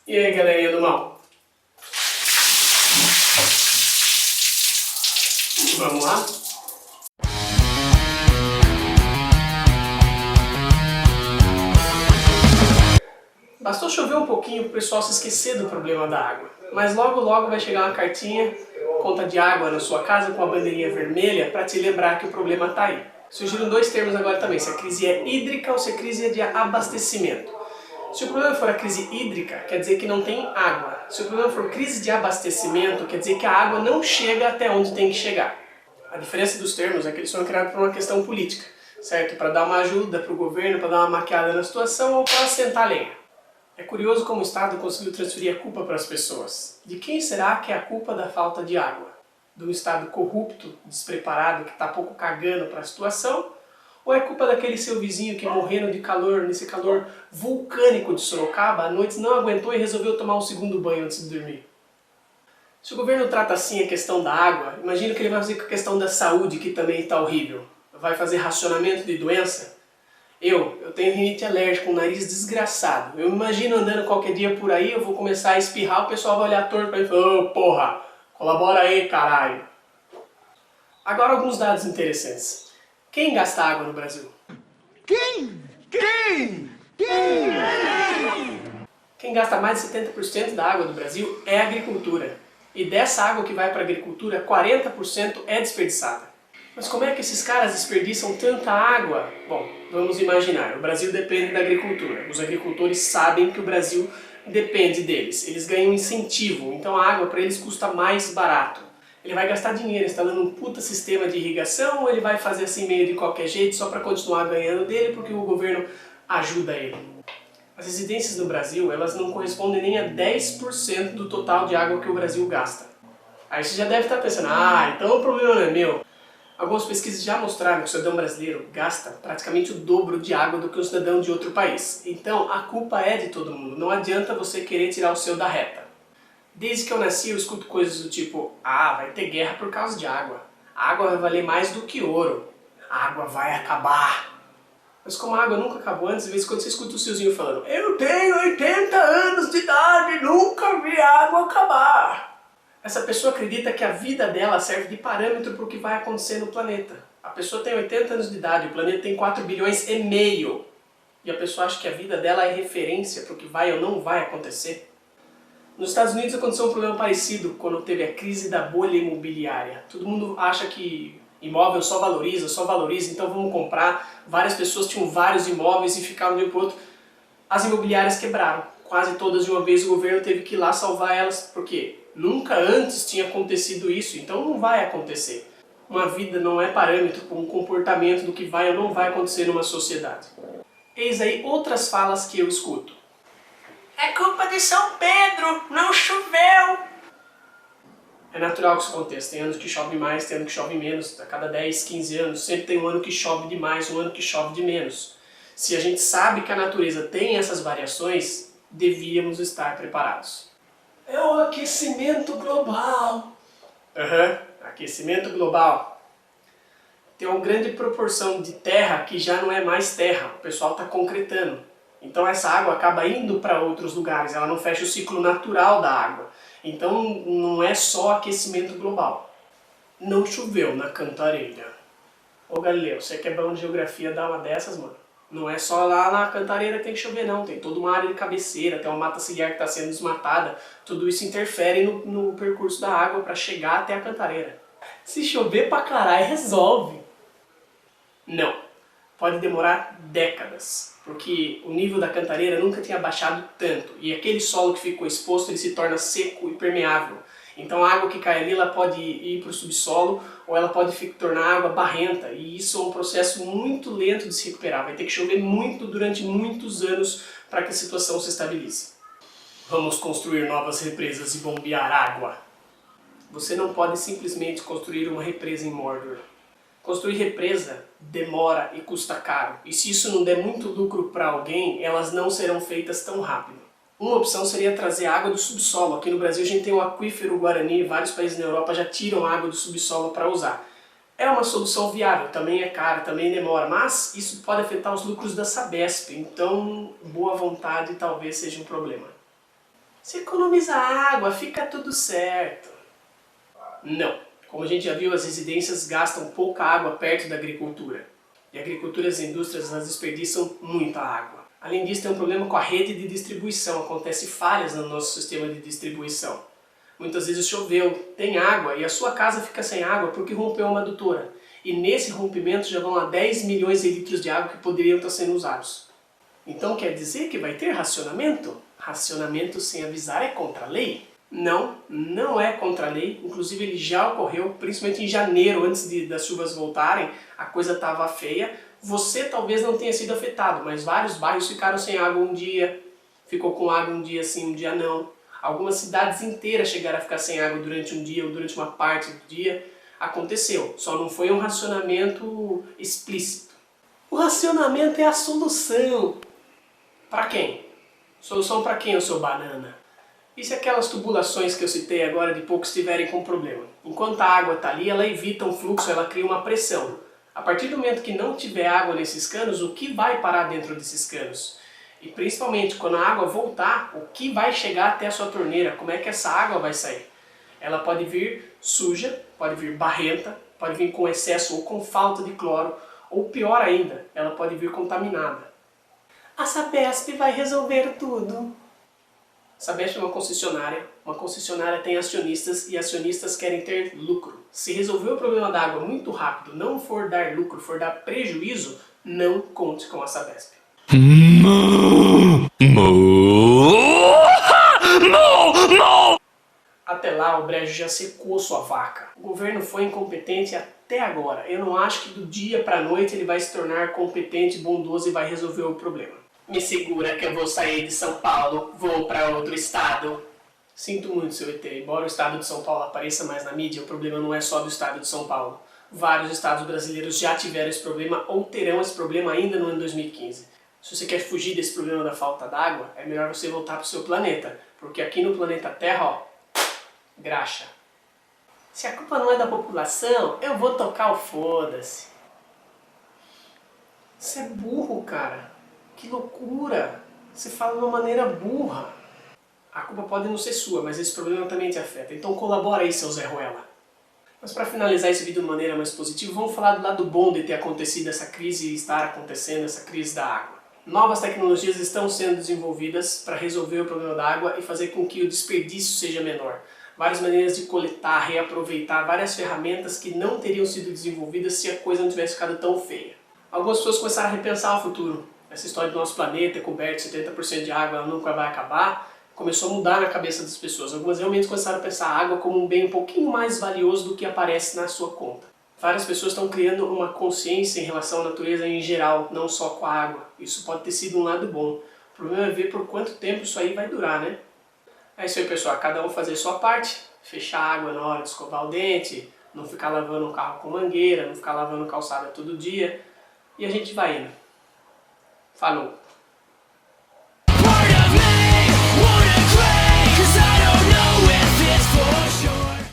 E aí, galerinha do mal? Vamos lá? Bastou chover um pouquinho para o pessoal se esquecer do problema da água. Mas logo logo vai chegar uma cartinha, conta de água na sua casa com a bandeirinha vermelha para te lembrar que o problema está aí. Surgiram dois termos agora também, se a crise é hídrica ou se a crise é de abastecimento. Se o problema for a crise hídrica, quer dizer que não tem água. Se o problema for crise de abastecimento, quer dizer que a água não chega até onde tem que chegar. A diferença dos termos é que eles foram criados por uma questão política, certo? Para dar uma ajuda para o governo, para dar uma maquiada na situação ou para sentar lenha. É curioso como o Estado conseguiu transferir a culpa para as pessoas. De quem será que é a culpa da falta de água? De um Estado corrupto, despreparado, que está pouco cagando para a situação? Ou é culpa daquele seu vizinho que morrendo de calor, nesse calor vulcânico de Sorocaba, à noite não aguentou e resolveu tomar um segundo banho antes de dormir? Se o governo trata assim a questão da água, imagina o que ele vai fazer com a questão da saúde, que também está horrível. Vai fazer racionamento de doença? Eu tenho rinite alérgica, um nariz desgraçado. Eu me imagino andando qualquer dia por aí, eu vou começar a espirrar, o pessoal vai olhar torto pra mim e falar: ô porra, colabora aí, caralho. Agora alguns dados interessantes. Quem gasta água no Brasil? Quem? Quem gasta mais de 70% da água do Brasil é a agricultura. E dessa água que vai para a agricultura, 40% é desperdiçada. Mas como é que esses caras desperdiçam tanta água? Bom, vamos imaginar, o Brasil depende da agricultura. Os agricultores sabem que o Brasil depende deles. Eles ganham incentivo, então a água para eles custa mais barato. Ele vai gastar dinheiro instalando um puta sistema de irrigação ou ele vai fazer assim meio de qualquer jeito só para continuar ganhando dele porque o governo ajuda ele? As residências no Brasil, elas não correspondem nem a 10% do total de água que o Brasil gasta. Aí você já deve estar pensando, então o problema não é meu. Algumas pesquisas já mostraram que o cidadão brasileiro gasta praticamente o dobro de água do que o cidadão de outro país. Então a culpa é de todo mundo, não adianta você querer tirar o seu da reta. Desde que eu nasci eu escuto coisas do tipo, vai ter guerra por causa de água. A água vai valer mais do que ouro. A água vai acabar. Mas como a água nunca acabou antes, de vez em quando você escuta o tiozinho falando: eu tenho 80 anos de idade e nunca vi a água acabar. Essa pessoa acredita que a vida dela serve de parâmetro para o que vai acontecer no planeta. A pessoa tem 80 anos de idade, o planeta tem 4 bilhões e meio. E a pessoa acha que a vida dela é referência para o que vai ou não vai acontecer. Nos Estados Unidos aconteceu um problema parecido quando teve a crise da bolha imobiliária. Todo mundo acha que imóvel só valoriza, então vamos comprar. Várias pessoas tinham vários imóveis e ficavam de um para o outro. As imobiliárias quebraram, quase todas de uma vez. O governo teve que ir lá salvar elas, porque nunca antes tinha acontecido isso, então não vai acontecer. Uma vida não é parâmetro para um comportamento do que vai ou não vai acontecer numa sociedade. Eis aí outras falas que eu escuto. É culpa de São Pedro, não choveu! É natural que isso aconteça, tem anos que chove mais, tem anos que chove menos, a cada 10, 15 anos, sempre tem um ano que chove de mais, um ano que chove de menos. Se a gente sabe que a natureza tem essas variações, devíamos estar preparados. É o aquecimento global. Aquecimento global. Tem uma grande proporção de terra que já não é mais terra, o pessoal está concretando. Então essa água acaba indo para outros lugares, ela não fecha o ciclo natural da água. Então não é só aquecimento global. Não choveu na Cantareira. Ô Galileu, você que é bom de geografia, dá uma dessas, mano. Não é só lá na Cantareira que tem que chover, não. Tem toda uma área de cabeceira, tem uma mata ciliar que está sendo desmatada. Tudo isso interfere no percurso da água para chegar até a Cantareira. Se chover pra caralho, resolve. Não. Pode demorar décadas, porque o nível da Cantareira nunca tinha baixado tanto. E aquele solo que ficou exposto, ele se torna seco e permeável. Então a água que cai ali, ela pode ir para o subsolo ou ela pode tornar água barrenta. E isso é um processo muito lento de se recuperar. Vai ter que chover muito durante muitos anos para que a situação se estabilize. Vamos construir novas represas e bombear água. Você não pode simplesmente construir uma represa em Mordor. Construir represa demora e custa caro. E se isso não der muito lucro para alguém, elas não serão feitas tão rápido. Uma opção seria trazer água do subsolo. Aqui no Brasil a gente tem o aquífero Guarani, vários países na Europa já tiram água do subsolo para usar. É uma solução viável, também é cara, também demora, mas isso pode afetar os lucros da Sabesp, então boa vontade talvez seja um problema. Se economiza água, fica tudo certo. Não. Como a gente já viu, as residências gastam pouca água perto da agricultura. E a agricultura e as indústrias elas desperdiçam muita água. Além disso, tem um problema com a rede de distribuição. Acontece falhas no nosso sistema de distribuição. Muitas vezes choveu, tem água e a sua casa fica sem água porque rompeu uma adutora. E nesse rompimento já vão lá 10 milhões de litros de água que poderiam estar sendo usados. Então quer dizer que vai ter racionamento? Racionamento sem avisar é contra a lei? Não, não é contra a lei. Inclusive ele já ocorreu, principalmente em janeiro, antes das chuvas voltarem, a coisa estava feia. Você talvez não tenha sido afetado, mas vários bairros ficaram sem água um dia, ficou com água um dia sim, um dia não. Algumas cidades inteiras chegaram a ficar sem água durante um dia ou durante uma parte do dia. Aconteceu, só não foi um racionamento explícito. O racionamento é a solução. Para quem? Solução para quem, o seu banana? E se aquelas tubulações que eu citei agora de pouco estiverem com problema? Enquanto a água está ali, ela evita um fluxo, ela cria uma pressão. A partir do momento que não tiver água nesses canos, o que vai parar dentro desses canos? E principalmente, quando a água voltar, o que vai chegar até a sua torneira? Como é que essa água vai sair? Ela pode vir suja, pode vir barrenta, pode vir com excesso ou com falta de cloro, ou pior ainda, ela pode vir contaminada. A Sabesp vai resolver tudo. A Sabesp é uma concessionária tem acionistas e acionistas querem ter lucro. Se resolver o problema da água muito rápido, não for dar lucro, for dar prejuízo, não conte com a Sabesp. Até lá o brejo já secou sua vaca. O governo foi incompetente até agora. Eu não acho que do dia para a noite ele vai se tornar competente, bondoso e vai resolver o problema. Me segura que eu vou sair de São Paulo, vou para outro estado. Sinto muito, seu ET. Embora o estado de São Paulo apareça mais na mídia, o problema não é só do estado de São Paulo. Vários estados brasileiros já tiveram esse problema ou terão esse problema ainda no ano 2015. Se você quer fugir desse problema da falta d'água, é melhor você voltar para o seu planeta. Porque aqui no planeta Terra, ó, graxa. Se a culpa não é da população, eu vou tocar o foda-se. Você é burro, cara. Que loucura. Você fala de uma maneira burra. A culpa pode não ser sua, mas esse problema também te afeta. Então colabora aí, seu Zé Ruela. Mas para finalizar esse vídeo de maneira mais positiva, vamos falar do lado bom de ter acontecido essa crise e estar acontecendo essa crise da água. Novas tecnologias estão sendo desenvolvidas para resolver o problema da água e fazer com que o desperdício seja menor. Várias maneiras de coletar, reaproveitar, várias ferramentas que não teriam sido desenvolvidas se a coisa não tivesse ficado tão feia. Algumas pessoas começaram a repensar o futuro. Essa história do nosso planeta coberto 70% de água, ela nunca vai acabar, começou a mudar na cabeça das pessoas. Algumas realmente começaram a pensar a água como um bem um pouquinho mais valioso do que aparece na sua conta. Várias pessoas estão criando uma consciência em relação à natureza em geral, não só com a água. Isso pode ter sido um lado bom. O problema é ver por quanto tempo isso aí vai durar, né? É isso aí, pessoal. Cada um fazer a sua parte. Fechar a água na hora de escovar o dente, não ficar lavando o carro com mangueira, não ficar lavando calçada todo dia. E a gente vai indo. Falou!